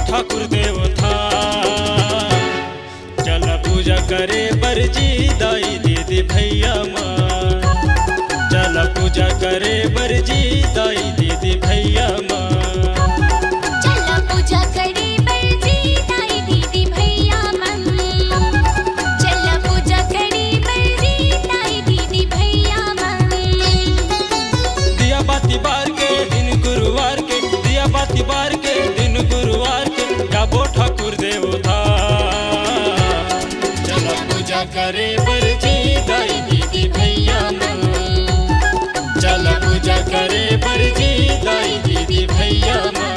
ठाकुर देवता। चल पूजा करे बरजी दाई दीदी भैया माँ। चल पूजा करे बरजी दाई दीदी भैया माँ। बाती बार के दिन गुरुवार के गाबो ठाकुर देवता। चला पूजा करे बरजी दाई दीदी भैया माँ। चला पूजा करे बरजी दाई दीदी भैया माँ।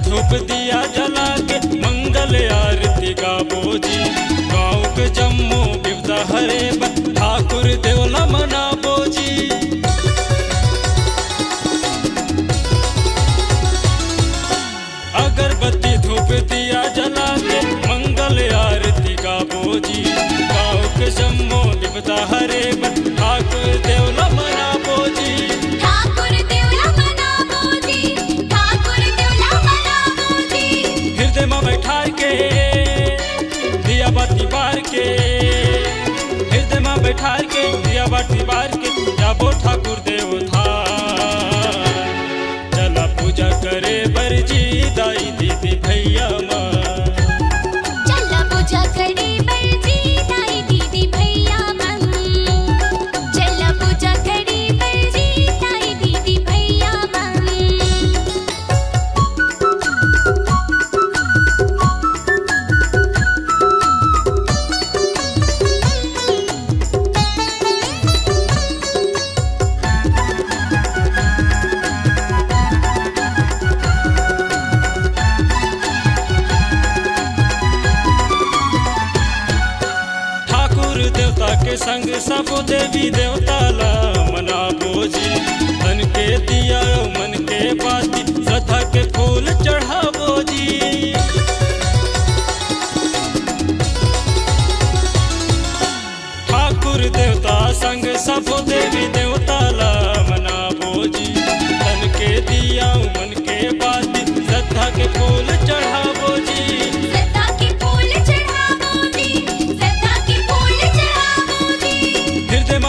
धूप दिया जला के मंगल आरती गाबो जी। गाँव के जम्मू बिपदा हरे ठाकुर देवला मनाबो जी। अगरबत्ती धूप दिया जला के मंगल आरती गाबो जी। गाँव के जम्मू बिपदा हरे ठाकुर देवला मनाबो जी। बैठार के दिया बाती बार के हृदय में बैठार के दिया बाती बार के जाबो ठाकुर देवता। चला पूजा करे बरजी दाई दीदी भैया माँ। चला पूजा करे बरजी दाई दीदी भैया माँ। चला पूजा करे बरजी दाई दीदी भैया माँ। देवता के संग सब देवी देवता ला मनाबो जी। धन के दिया मन के बाती श्रद्धा के फूल चढ़ाबो जी। ठाकुर देवता संग सब देवी देवता ला मनाबो जी। धन के दिया मन के बाती श्रद्धा के फूल चढ़ाबो जी।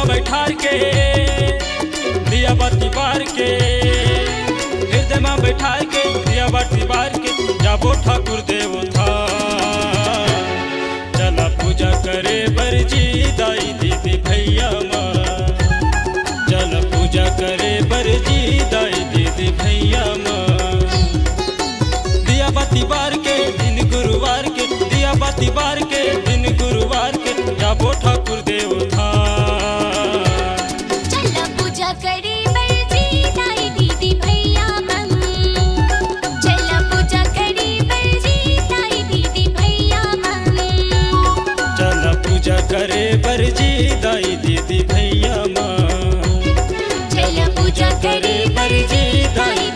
बैठार के दिया बाती बार के हृदय में बैठार के दिया बाती बार के जाबो ठाकुर देवता। चला पूजा करे बरजी दाई दीदी भैया माँ। चला पूजा करे बरजी दाई दीदी भैया माँ। दिया बाती बार के दिन गुरुवार के दिया बाती बार के दिन गुरुवार के जाबो ठाकुर देवता। करे बरजी दाई दीदी भैया माँ। चला पूजा करे बरजी दाई दीदी भैया माँ। चला पूजा करे बरजी दाई दीदी भैया माँ। चला पूजा करे बरजी दाई